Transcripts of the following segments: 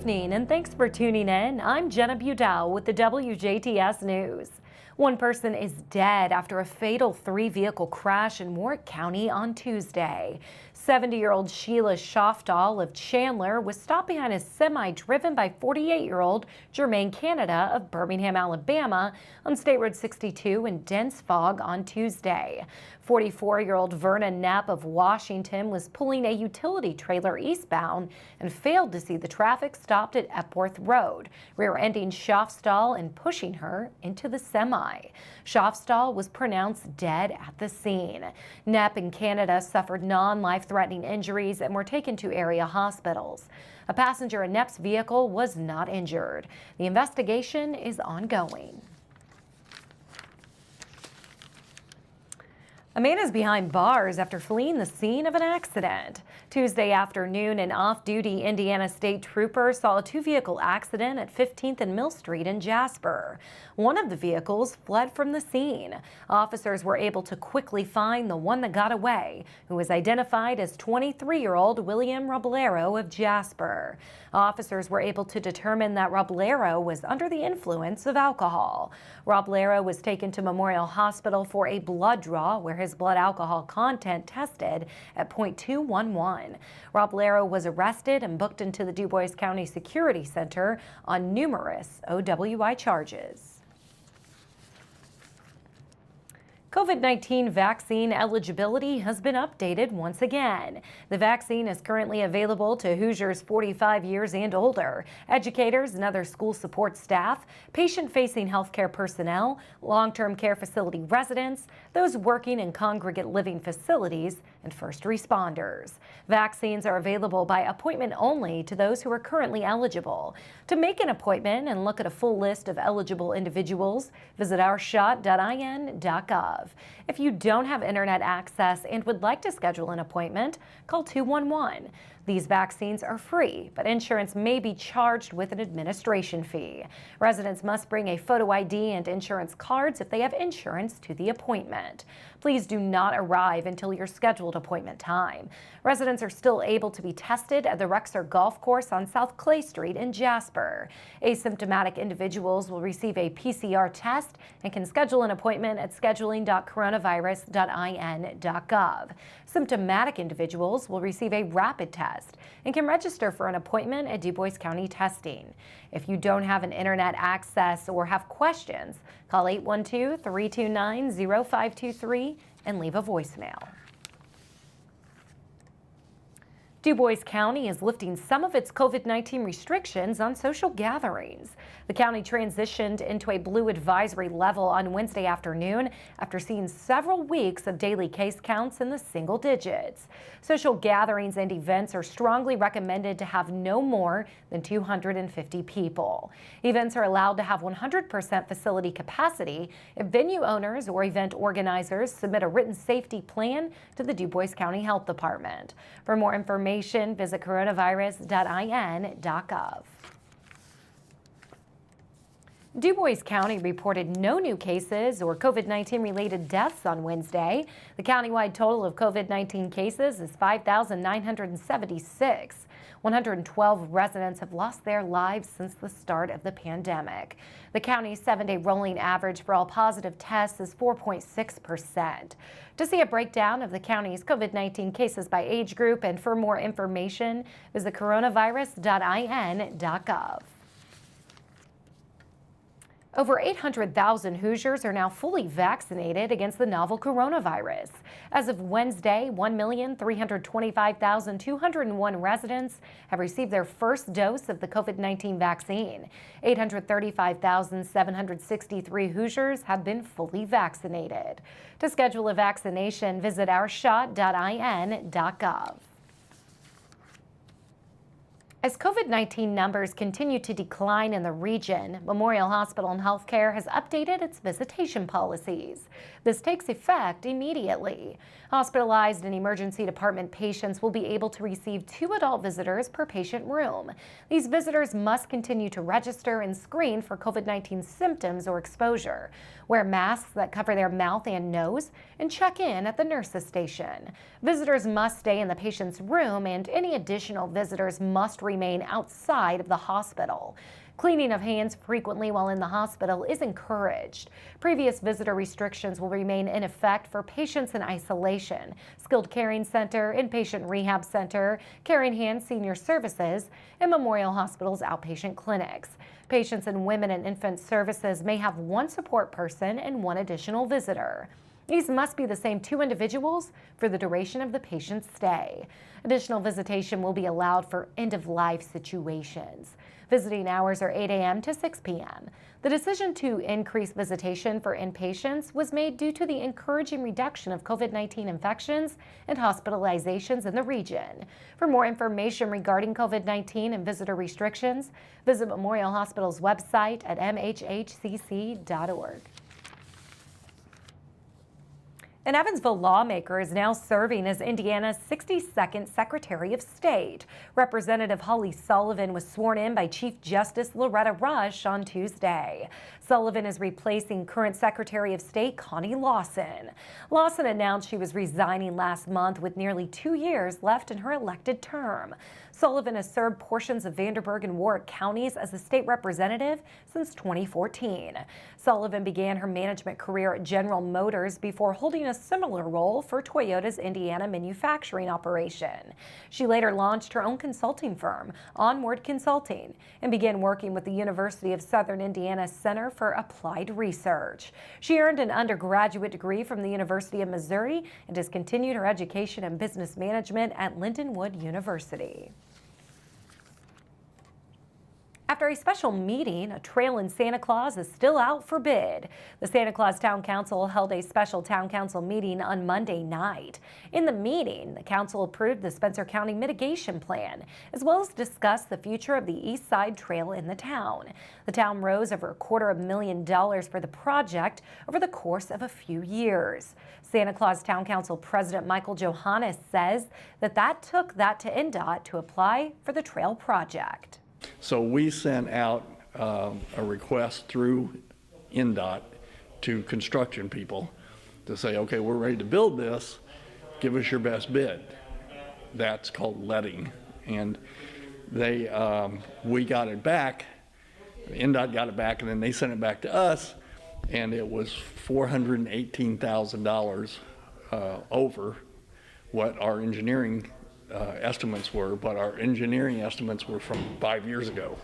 evening and thanks for tuning in. I'm Jenna Budell with the WJTS News. One person is dead after a fatal three-vehicle crash in Warwick County on Tuesday. 70-year-old Sheila Schofdahl of Chandler was stopped behind a semi driven by 48-year-old Jermaine Canada of Birmingham, Alabama on State Road 62 in dense fog on Tuesday. 44-year-old Verna Knapp of Washington was pulling a utility trailer eastbound and failed to see the traffic stopped at Epworth Road, rear-ending Schofdahl and pushing her into the semi. Schofdahl was pronounced dead at the scene. Knapp and Canada suffered non-life-threatening injuries and were taken to area hospitals. A passenger in Knapp's vehicle was not injured. The investigation is ongoing. A man is behind bars after fleeing the scene of an accident. Tuesday afternoon, an off-duty Indiana State Trooper saw a two-vehicle accident at 15th and Mill Street in Jasper. One of the vehicles fled from the scene. Officers were able to quickly find the one that got away, who was identified as 23-year-old William Robledo of Jasper. Officers were able to determine that Robledo was under the influence of alcohol. Robledo was taken to Memorial Hospital for a blood draw where his blood alcohol content tested at .211. Robledo was arrested and booked into the Dubois County Security Center on numerous OWI charges. COVID-19 vaccine eligibility has been updated once again. The vaccine is currently available to Hoosiers 45 years and older, educators and other school support staff, patient-facing healthcare personnel, long-term care facility residents, those working in congregate living facilities, and first responders. Vaccines are available by appointment only to those who are currently eligible. To make an appointment and look at a full list of eligible individuals, visit ourshot.in.gov. If you don't have internet access and would like to schedule an appointment, call 211. These vaccines are free, but insurance may be charged with an administration fee. Residents must bring a photo ID and insurance cards if they have insurance to the appointment. Please do not arrive until your scheduled appointment time. Residents are still able to be tested at the Rexer Golf Course on South Clay Street in Jasper. Asymptomatic individuals will receive a PCR test and can schedule an appointment at scheduling.coronavirus.in.gov. Symptomatic individuals will receive a rapid test and can register for an appointment at Dubois County Testing. If you don't have an internet access or have questions, call 812-329-0523 and leave a voicemail. Dubois County is lifting some of its COVID-19 restrictions on social gatherings. The county transitioned into a blue advisory level on Wednesday afternoon after seeing several weeks of daily case counts in the single digits. Social gatherings and events are strongly recommended to have no more than 250 people. Events are allowed to have 100% facility capacity if venue owners or event organizers submit a written safety plan to the Dubois County Health Department. For more information, visit coronavirus.in.gov. Dubois County reported no new cases or COVID-19 related deaths on Wednesday. The countywide total of COVID-19 cases is 5,976. 112 residents have lost their lives since the start of the pandemic. The county's 7-day rolling average for all positive tests is 4.6%. To see a breakdown of the county's COVID-19 cases by age group and for more information, visit coronavirus.in.gov. Over 800,000 Hoosiers are now fully vaccinated against the novel coronavirus. As of Wednesday, 1,325,201 residents have received their first dose of the COVID-19 vaccine. 835,763 Hoosiers have been fully vaccinated. To schedule a vaccination, visit ourshot.in.gov. As COVID-19 numbers continue to decline in the region, Memorial Hospital and Healthcare has updated its visitation policies. This takes effect immediately. Hospitalized and emergency department patients will be able to receive 2 adult visitors per patient room. These visitors must continue to register and screen for COVID-19 symptoms or exposure, wear masks that cover their mouth and nose, and check in at the nurse's station. Visitors must stay in the patient's room, and any additional visitors must remain outside of the hospital. Cleaning of hands frequently while in the hospital is encouraged. Previous visitor restrictions will remain in effect for patients in isolation, skilled caring center, inpatient rehab center, Caring Hands Senior Services, and Memorial Hospital's outpatient clinics. Patients in women and infant services may have one support person and one additional visitor. These must be the same 2 individuals for the duration of the patient's stay. Additional visitation will be allowed for end-of-life situations. Visiting hours are 8 a.m. to 6 p.m. The decision to increase visitation for inpatients was made due to the encouraging reduction of COVID-19 infections and hospitalizations in the region. For more information regarding COVID-19 and visitor restrictions, visit Memorial Hospital's website at mhhcc.org. An Evansville lawmaker is now serving as Indiana's 62nd Secretary of State. Representative Holly Sullivan was sworn in by Chief Justice Loretta Rush on Tuesday. Sullivan is replacing current Secretary of State Connie Lawson. Lawson announced she was resigning last month with nearly 2 years left in her elected term. Sullivan has served portions of Vanderburgh and Warwick counties as a state representative since 2014. Sullivan began her management career at General Motors before holding a similar role for Toyota's Indiana manufacturing operation. She later launched her own consulting firm, Onward Consulting, and began working with the University of Southern Indiana Center for Applied Research. She earned an undergraduate degree from the University of Missouri and has continued her education in business management at Lindenwood University. After a special meeting, a trail in Santa Claus is still out for bid. The Santa Claus Town Council held a special Town Council meeting on Monday night. In the meeting, the council approved the Spencer County mitigation plan, as well as discussed the future of the East Side Trail in the town. The town rose over $250,000 for the project over the course of a few years. Santa Claus Town Council President Michael Johannes says that took that to NDOT to apply for the trail project. So we sent out a request through NDOT to construction people to say, okay, we're ready to build this, give us your best bid. That's called letting. And we got it back, NDOT got it back, and then they sent it back to us, and it was $418,000 over what our engineering estimates were, but our engineering estimates were from 5 years ago.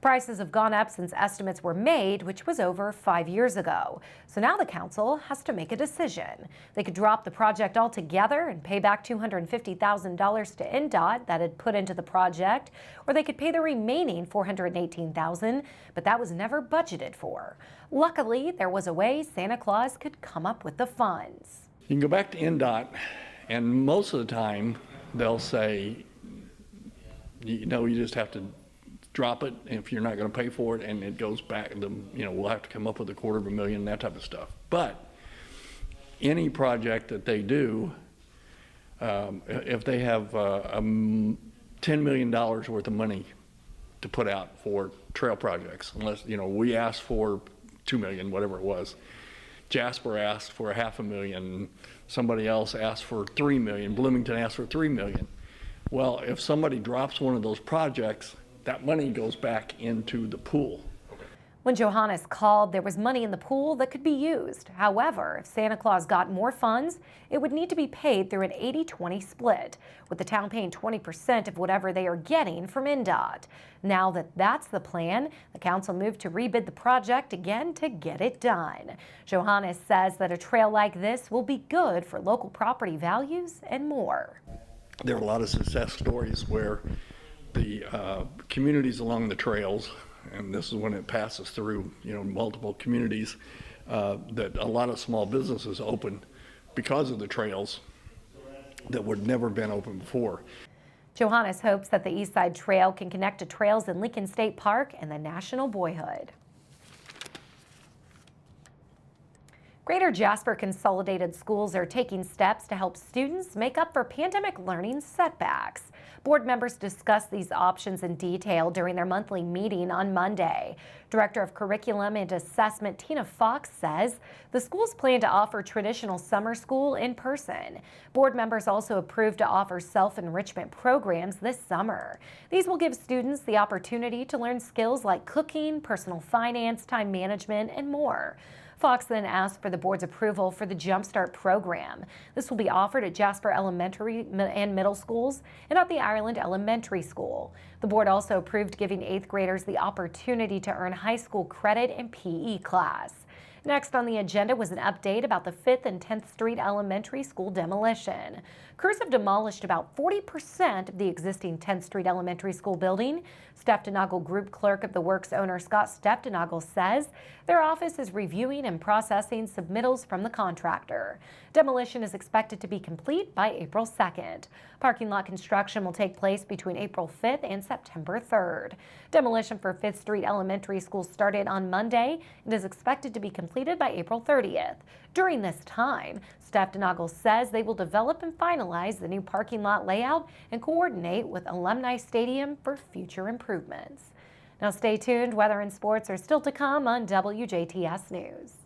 Prices have gone up since estimates were made, which was over 5 years ago. So now the council has to make a decision. They could drop the project altogether and pay back $250,000 to NDOT that had put into the project, or they could pay the remaining $418,000, but that was never budgeted for. Luckily, there was a way Santa Claus could come up with the funds. You can go back to NDOT, and most of the time, they'll say, you just have to drop it if you're not going to pay for it, and it goes back. We'll have to come up with $250,000, that type of stuff. But any project that they do, if they have $10 million worth of money to put out for trail projects, unless we asked for $2 million, whatever it was. Jasper asked for $500,000, somebody else asked for $3 million, Bloomington asked for $3 million. Well, if somebody drops one of those projects, that money goes back into the pool. When Johannes called, there was money in the pool that could be used. However, if Santa Claus got more funds, it would need to be paid through an 80-20 split, with the town paying 20% of whatever they are getting from NDOT. Now that that's the plan, the council moved to rebid the project again to get it done. Johannes says that a trail like this will be good for local property values and more. There are a lot of success stories where the communities along the trails, and this is when it passes through, multiple communities, that a lot of small businesses open because of the trails that would never been open before. Johannes hopes that the East Side Trail can connect to trails in Lincoln State Park and the National Boyhood. Greater Jasper Consolidated Schools are taking steps to help students make up for pandemic learning setbacks. Board members discussed these options in detail during their monthly meeting on Monday. Director of Curriculum and Assessment Tina Fox says the schools plan to offer traditional summer school in person. Board members also approved to offer self-enrichment programs this summer. These will give students the opportunity to learn skills like cooking, personal finance, time management, and more. Fox then asked for the board's approval for the Jumpstart program. This will be offered at Jasper Elementary and Middle Schools and at the Ireland Elementary School. The board also approved giving 8th graders the opportunity to earn high school credit in PE class. Next on the agenda was an update about the 5th and 10th Street Elementary School demolition. Crews have demolished about 40% of the existing 10th Street Elementary School building. Steftenagel Group Clerk of the Works owner Scott Steftenagel says their office is reviewing and processing submittals from the contractor. Demolition is expected to be complete by April 2nd. Parking lot construction will take place between April 5th and September 3rd. Demolition for 5th Street Elementary School started on Monday and is expected to be completed by April 30th. During this time, Steftenagel says they will develop and finalize the new parking lot layout and coordinate with Alumni Stadium for future improvements. Now stay tuned. Weather and sports are still to come on WJTS News.